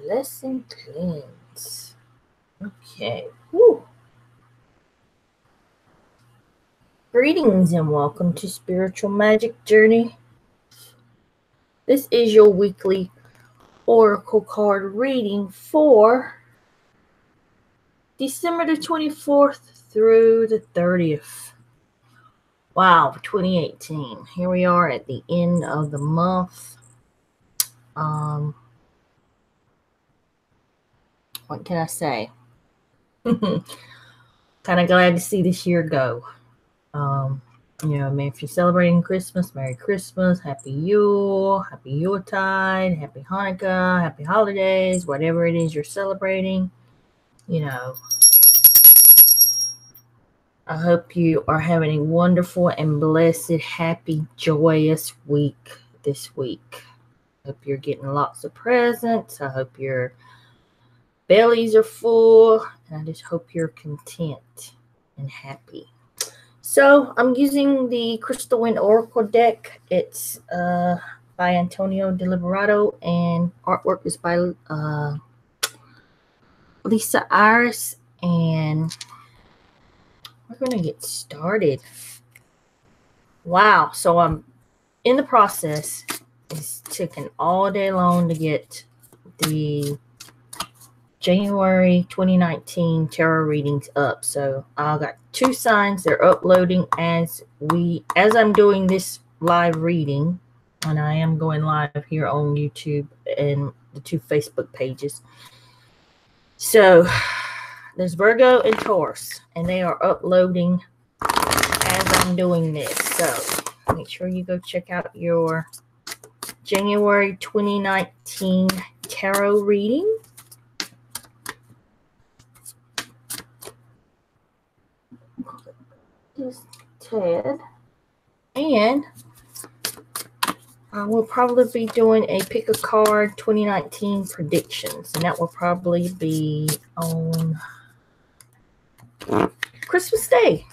Lesson cleanse. Okay. Woo. Greetings and welcome to Spiritual Magic Journey. This is your weekly oracle card reading for December the 24th through the 30th. Wow, 2018. Here we are at the end of the month. What can I say? Kind of glad to see this year go. If you're celebrating Christmas, Merry Christmas, Happy Yule, Happy Yuletide, Happy Hanukkah, Happy Holidays, whatever it is you're celebrating. I hope you are having a wonderful and blessed, happy, joyous week this week. I hope you're getting lots of presents. I hope your bellies are full. And I just hope you're content and happy. So I'm using the Crystal Wind Oracle deck. It's by Antonio de Liberato, and artwork is by Lisa Iris. And we're going to get started. Wow. So I'm in the process. It's taken all day long to get the January 2019 tarot readings up. So I got 2 signs. They're uploading as I'm doing this live reading, and I am going live here on YouTube and the 2 Facebook pages. So there's Virgo and Taurus, and they are uploading as I'm doing this. So make sure you go check out your January 2019 tarot reading. Just Ted, and I will probably be doing a pick a card 2019 predictions, and that will probably be on Christmas Day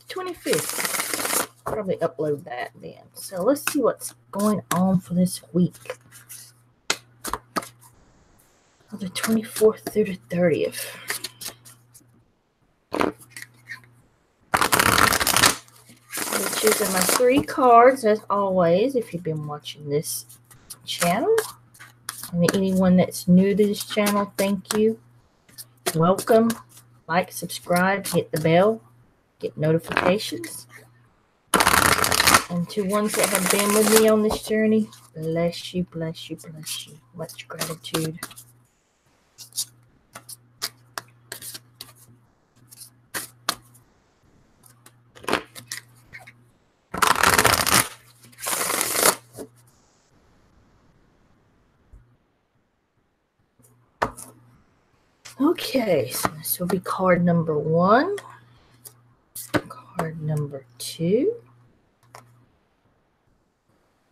25th. Probably upload that then. So let's see what's going on for this week, the 24th through the 30th. Choosing my 3 cards as always. If you've been watching this channel, and anyone that's new to this channel, thank you. Welcome. Like, subscribe, hit the bell, get notifications. And to ones that have been with me on this journey, bless you, bless you, bless you. Much gratitude. Okay, so this will be card number 1, card number 2,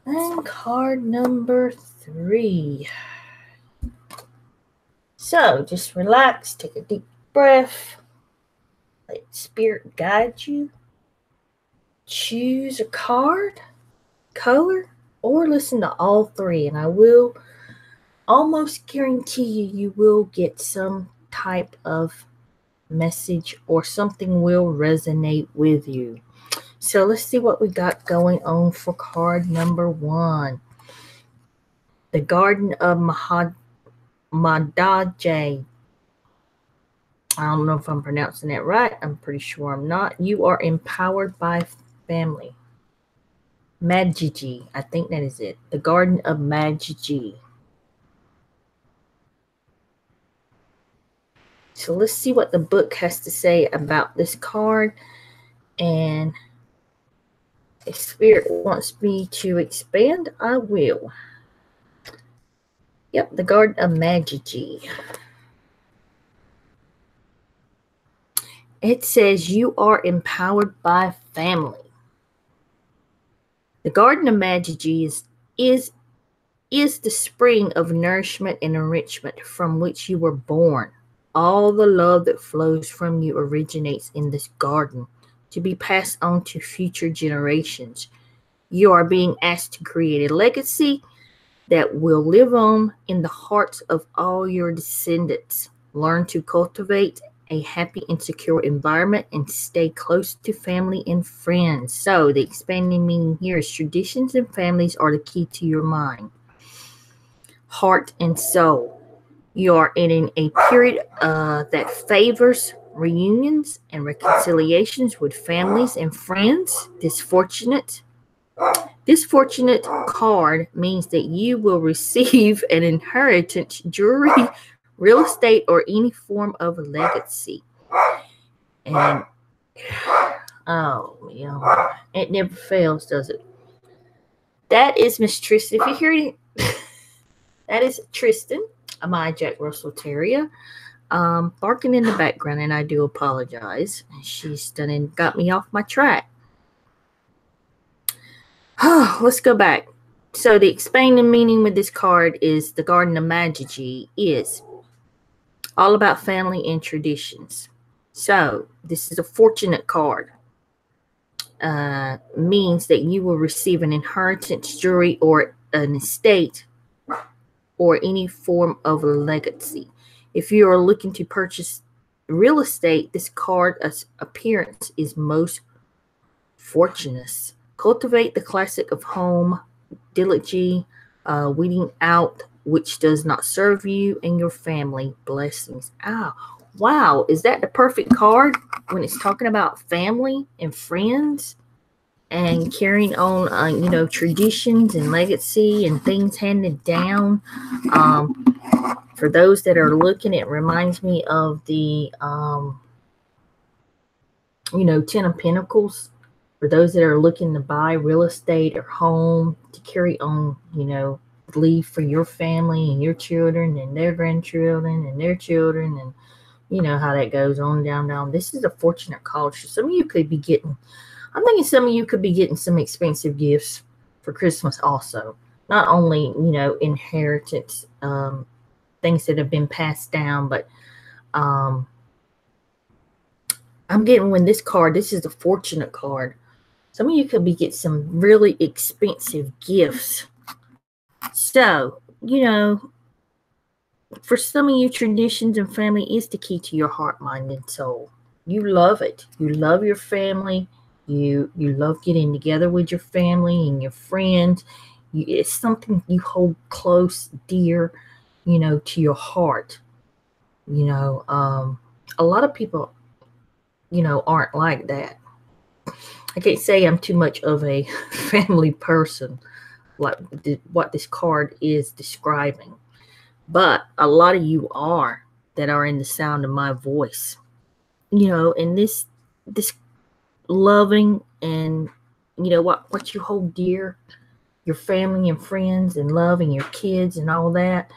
and card number 3. So just relax, take a deep breath, let spirit guide you. Choose a card, color, or listen to all 3, and I will almost guarantee you will get some type of message or something will resonate with you. So let's see what we got going on for card number 1. The Garden of Madaje. I don't know if I'm pronouncing that right. I'm pretty sure I'm not. You are empowered by family. Majiji. I think that is it. The Garden of Majiji. So let's see what the book has to say about this card. And if Spirit wants me to expand, I will. Yep, the Garden of Majiji. It says you are empowered by family. The Garden of Majiji is the spring of nourishment and enrichment from which you were born. All the love that flows from you originates in this garden to be passed on to future generations. You are being asked to create a legacy that will live on in the hearts of all your descendants. Learn to cultivate a happy and secure environment and stay close to family and friends. So, the expanding meaning here is traditions and families are the key to your mind, heart, and soul. You are in a period that favors reunions and reconciliations with families and friends. This fortunate card means that you will receive an inheritance, jewelry, real estate, or any form of legacy. And oh, it never fails, does it? That is Miss Tristan. If you hear it, that is Tristan, my Jack Russell Terrier, barking in the background, and I do apologize. She's done and got me off my track. Let's go back. So the expanding meaning with this card is the Garden of Magi is all about family and traditions. So this is a fortunate card. Means that you will receive an inheritance, jewelry, or an estate, or any form of legacy. If you are looking to purchase real estate, this card's appearance is most fortunate. Cultivate the classic of home, diligently, weeding out which does not serve you and your family. Blessings. Wow. Is that the perfect card when it's talking about family and friends and carrying on, traditions and legacy and things handed down? For those that are looking, it reminds me of the, Ten of Pentacles. For those that are looking to buy real estate or home to carry on, leave for your family and your children and their grandchildren and their children, and you know how that goes on down. This is a fortunate call. Some of you could be getting, I'm thinking some of you could be getting some expensive gifts for Christmas also. Not only, inheritance, things that have been passed down, but I'm getting when this is a fortunate card. Some of you could be getting some really expensive gifts. So, for some of you, traditions and family is the key to your heart, mind, and soul. You love it. You love your family. You love getting together with your family and your friends. It's something you hold close, dear, to your heart. A lot of people, aren't like that. I can't say I'm too much of a family person, like what this card is describing. But a lot of you are, that are in the sound of my voice. And this loving and, what you hold dear, your family and friends and loving your kids and all that,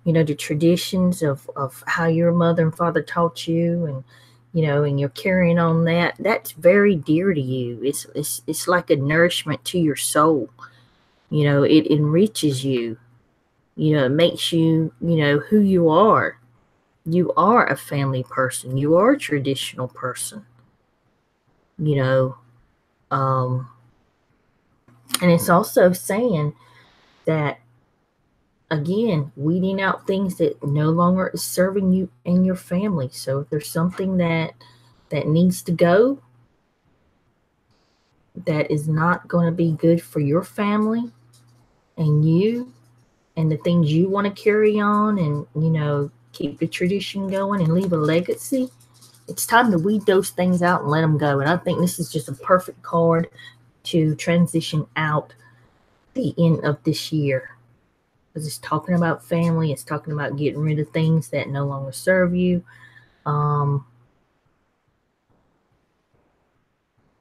the traditions of how your mother and father taught you, and and you're carrying on that's very dear to you. It's like a nourishment to your soul. It enriches you. It makes you, who you are. You are a family person. You are a traditional person. And it's also saying that, again, weeding out things that no longer is serving you and your family. So if there's something that needs to go, that is not going to be good for your family and you and the things you want to carry on and, keep the tradition going and leave a legacy, it's time to weed those things out and let them go. And I think this is just a perfect card to transition out the end of this year. Because it's talking about family. It's talking about getting rid of things that no longer serve you. And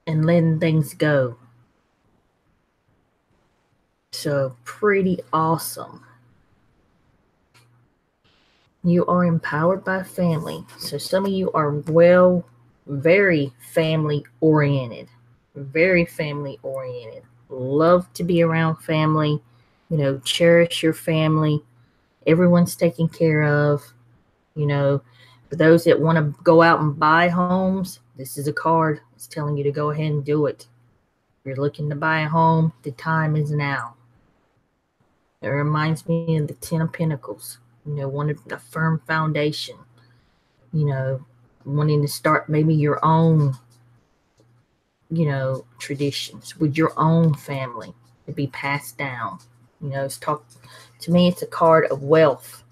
letting things go. So pretty awesome. You are empowered by family. So some of you are very family oriented. Very family oriented. Love to be around family. Cherish your family. Everyone's taken care of. For those that want to go out and buy homes, this is a card. It's telling you to go ahead and do it. If you're looking to buy a home, the time is now. It reminds me of the Ten of Pentacles, wanting a firm foundation, wanting to start maybe your own, traditions with your own family to be passed down. To me, it's a card of wealth.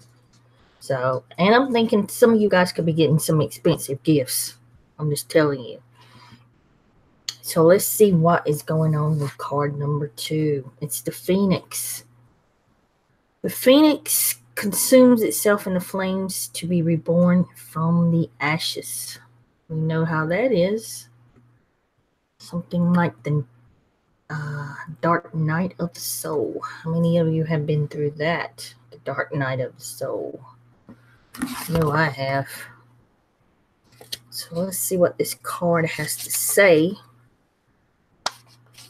So, and I'm thinking some of you guys could be getting some expensive gifts. I'm just telling you. So let's see what is going on with card number 2. It's the Phoenix. The Phoenix consumes itself in the flames to be reborn from the ashes. We know how that is. Something like the dark night of the soul. How many of you have been through that? The dark night of the soul. No, I have. So let's see what this card has to say.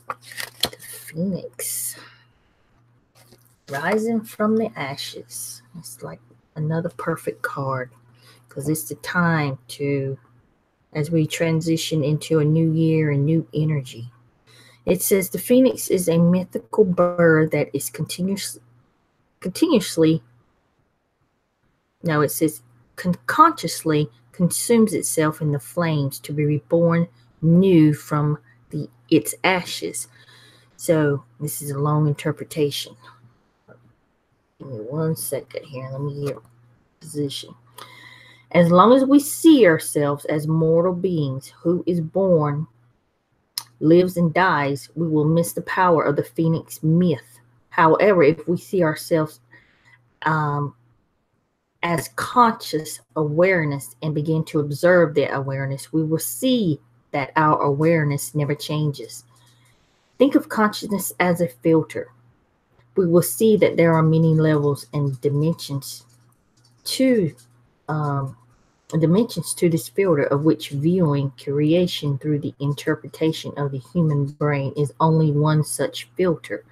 The Phoenix. Rising from the ashes. It's like another perfect card, because it's the time to, as we transition into a new year and new energy. It says the Phoenix is a mythical bird that is consciously consumes itself in the flames to be reborn new from its ashes. So this is a long interpretation. Give me 1 second here. Let me get position. As long as we see ourselves as mortal beings who is born, lives, and dies, we will miss the power of the Phoenix myth. However, if we see ourselves as conscious awareness and begin to observe that awareness, we will see that our awareness never changes. Think of consciousness as a filter. We will see that there are many levels and dimensions to this filter, of which viewing creation through the interpretation of the human brain is only one such filter.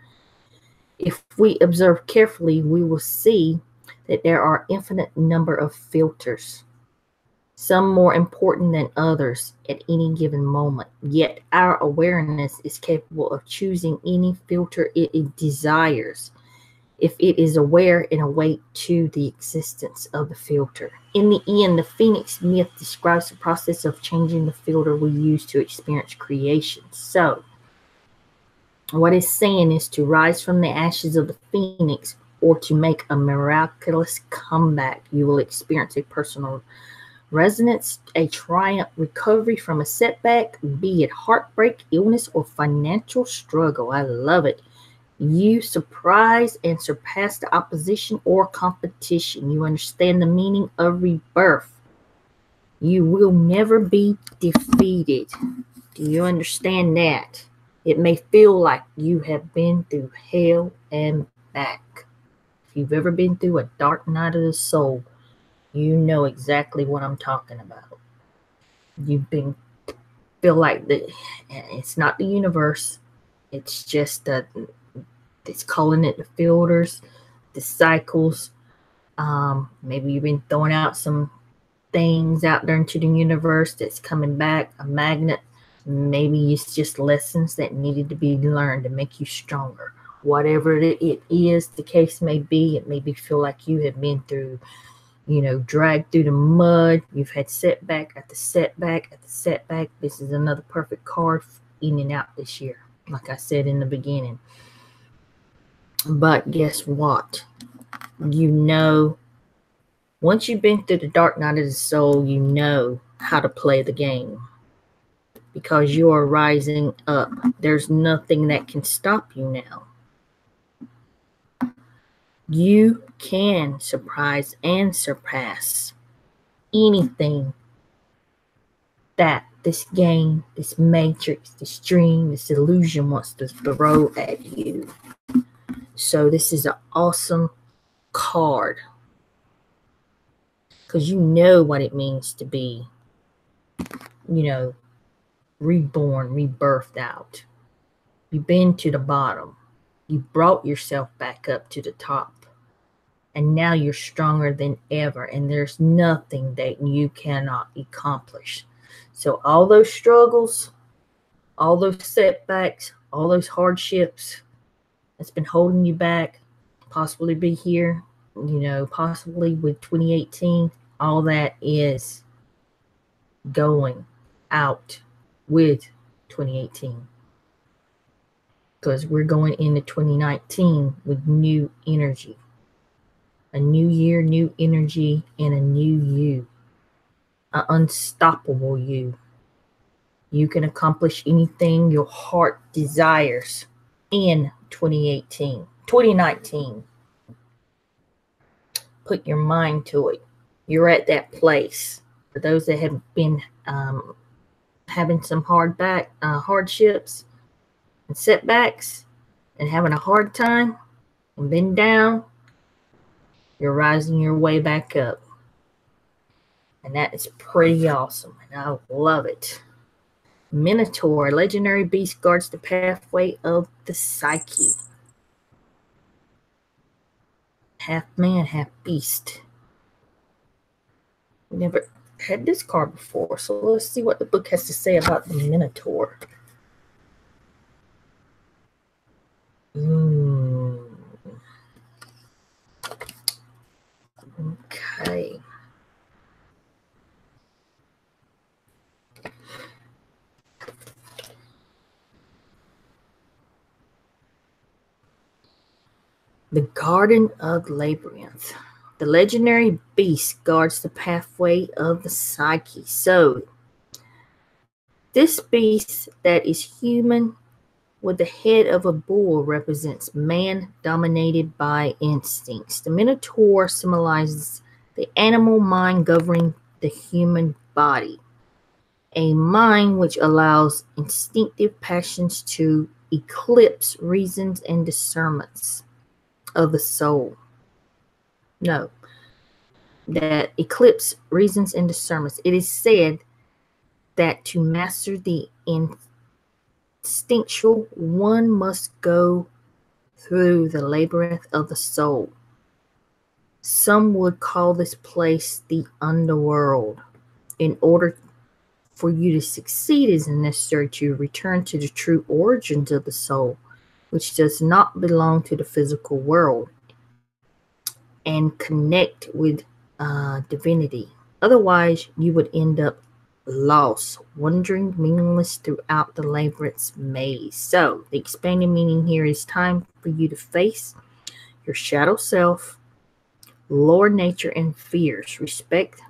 If we observe carefully, we will see that there are infinite number of filters, some more important than others at any given moment. Yet our awareness is capable of choosing any filter it desires, if it is aware and awake to the existence of the filter. In the end, the Phoenix myth describes the process of changing the filter we use to experience creation. So, what it's saying is to rise from the ashes of the Phoenix, or to make a miraculous comeback. You will experience a personal resonance, a triumph, recovery from a setback, be it heartbreak, illness, or financial struggle. I love it. You surprise and surpass the opposition or competition. You understand the meaning of rebirth. You will never be defeated. Do you understand that? It may feel like you have been through hell and back. If you've ever been through a dark night of the soul, you know exactly what I'm talking about. Feel like it's not the universe. It's just it's calling it the filters, the cycles. Maybe you've been throwing out some things out there into the universe that's coming back, a magnet. Maybe it's just lessons that needed to be learned to make you stronger. Whatever it is, the case may be, it maybe feel like you have been through, dragged through the mud. You've had setback after setback after setback. This is another perfect card in and out this year, like I said in the beginning. But guess what? Once you've been through the dark night of the soul, you know how to play the game, because you are rising up. There's nothing that can stop you now. You can surprise and surpass anything that this game, this matrix, this dream, this illusion wants to throw at you. So this is an awesome card, because you know what it means to be, reborn, rebirthed out. You've been to the bottom. You brought yourself back up to the top. And now you're stronger than ever. And there's nothing that you cannot accomplish. So all those struggles, all those setbacks, all those hardships that's been holding you back, possibly be here, possibly with 2018. All that is going out with 2018, because we're going into 2019 with new energy, a new year, new energy, and a new you, an unstoppable you. You can accomplish anything your heart desires in 2019. Put your mind to it. You're at that place. For those that have been having some hardships and setbacks and having a hard time and been down, you're rising your way back up. And that is pretty awesome. And I love it. Minotaur, legendary beast, guards the pathway of the psyche. Half man, half beast. We never had this card before, so let's see what the book has to say about the Minotaur. Okay. The Garden of Labyrinth. The legendary beast guards the pathway of the psyche. So, this beast that is human with the head of a bull represents man dominated by instincts. The Minotaur symbolizes the animal mind governing the human body, a mind which allows instinctive passions to eclipse reasons and discernments of the soul. No, that eclipse reasons and discernments. It is said that to master the instinctual, one must go through the labyrinth of the soul. Some would call this place the underworld. In order for you to succeed, it is necessary to return to the true origins of the soul, which does not belong to the physical world, and connect with divinity. Otherwise, you would end up lost, wandering meaningless throughout the labyrinth's maze. So, the expanded meaning here is time for you to face your shadow self, lower nature, and fears. Respect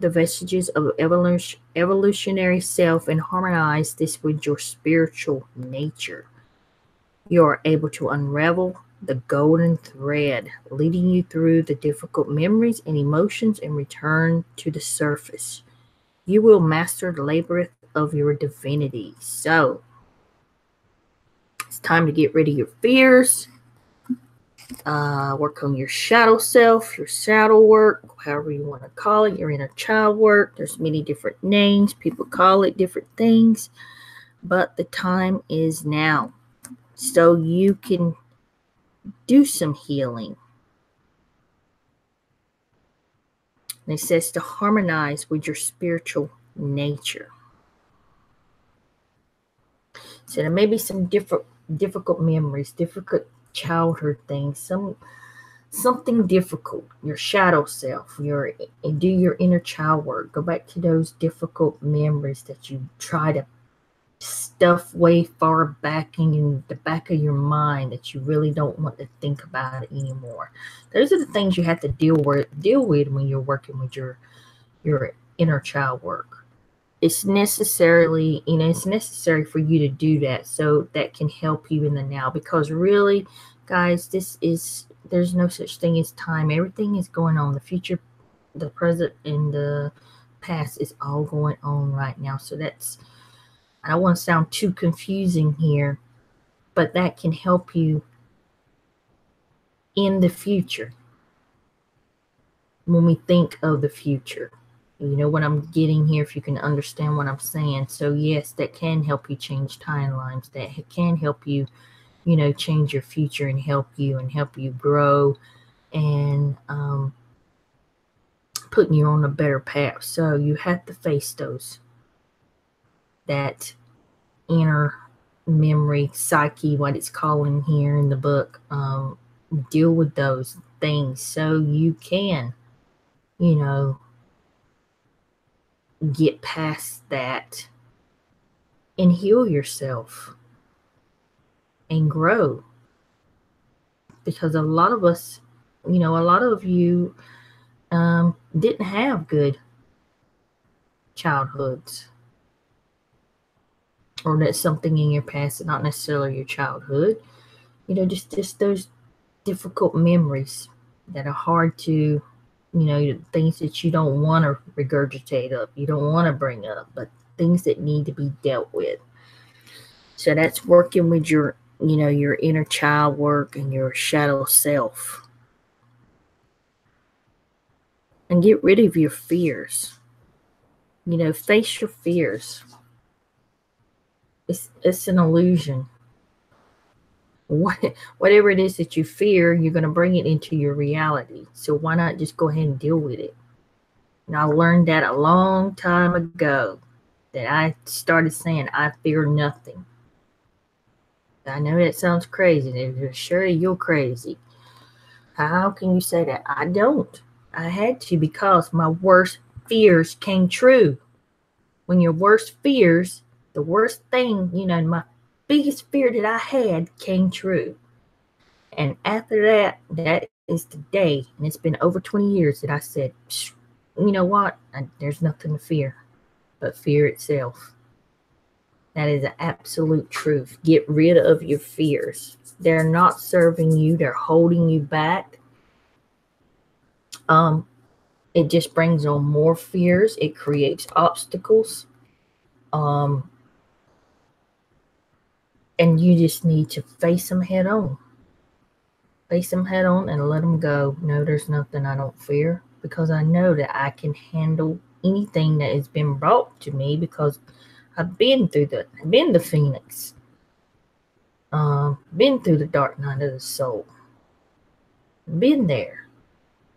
the vestiges of evolutionary self and harmonize this with your spiritual nature. You are able to unravel the golden thread, leading you through the difficult memories and emotions and return to the surface. You will master the labyrinth of your divinity. So, it's time to get rid of your fears. Work on your shadow self, your shadow work, however you want to call it, your inner child work. There's many different names. People call it different things. But the time is now. So you can do some healing. And it says to harmonize with your spiritual nature. So there may be some difficult memories, difficult childhood things, something difficult. Your shadow self, do your inner child work. Go back to those difficult memories that you try to stuff way far back in the back of your mind that you really don't want to think about it anymore. Those are the things you have to deal with when you're working with your inner child work. It's necessary for you to do that, so that can help you in the now. Because really, guys, there's no such thing as time. Everything is going on. The future, the present, and the past is all going on right now. So I don't want to sound too confusing here, but that can help you in the future when we think of the future. You know what I'm getting here, if you can understand what I'm saying. So yes, that can help you change timelines. That can help you, change your future and help you grow and putting you on a better path. So you have to face that inner memory, psyche, what it's calling here in the book. deal with those things so you can, get past that and heal yourself and grow. Because a lot of us, a lot of you didn't have good childhoods, or that's something in your past, not necessarily your childhood. Just those difficult memories that are hard to, things that you don't want to regurgitate up, you don't want to bring up, but things that need to be dealt with. So that's working with your, your inner child work and your shadow self. And get rid of your fears. Face your fears. It's an illusion. Whatever it is that you fear, you're going to bring it into your reality. So why not just go ahead and deal with it? And I learned that a long time ago, that I started saying, I fear nothing. I know that sounds crazy. Sure, you're crazy. How can you say that? I don't. I had to, because my worst fears came true. When your worst fears, the worst thing, my biggest fear that I had came true. And after that, that is the day, and it's been over 20 years, that I said, you know what? There's nothing to fear but fear itself. That is an absolute truth. Get rid of your fears. They're not serving you. They're holding you back. It just brings on more fears. It creates obstacles. And you just need to face them head on. Face them head on and let them go. No, there's nothing I don't fear, because I know that I can handle anything that has been brought to me, because I've been through the Phoenix. Been through the dark night of the soul. Been there.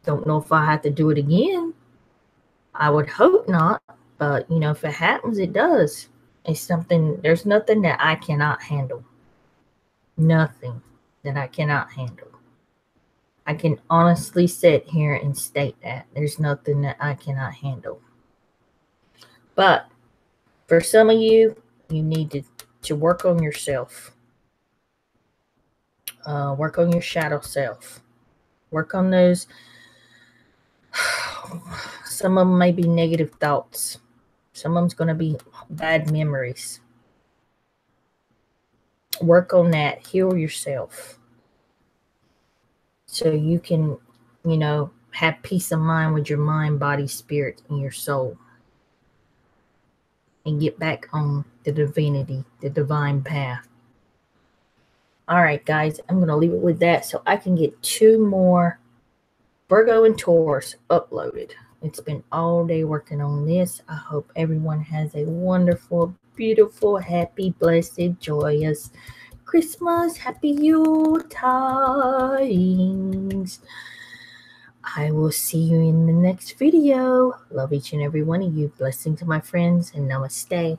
Don't know if I have to do it again. I would hope not, but if it happens, it does. There's nothing that I cannot handle. Nothing that I cannot handle. I can honestly sit here and state that there's nothing that I cannot handle. But for some of you, you need to work on yourself. Work on your shadow self. Work on those. Some of them may be negative thoughts. Some of them's going to be bad memories. Work on that. Heal yourself. So you can, have peace of mind with your mind, body, spirit, and your soul. And get back on the divinity, the divine path. All right, guys, I'm going to leave it with that so I can get 2 more Virgo and Taurus uploaded. It's been all day working on this. I hope everyone has a wonderful, beautiful, happy, blessed, joyous Christmas. Happy Yule tidings. I will see you in the next video. Love each and every one of you. Blessing to my friends, and namaste.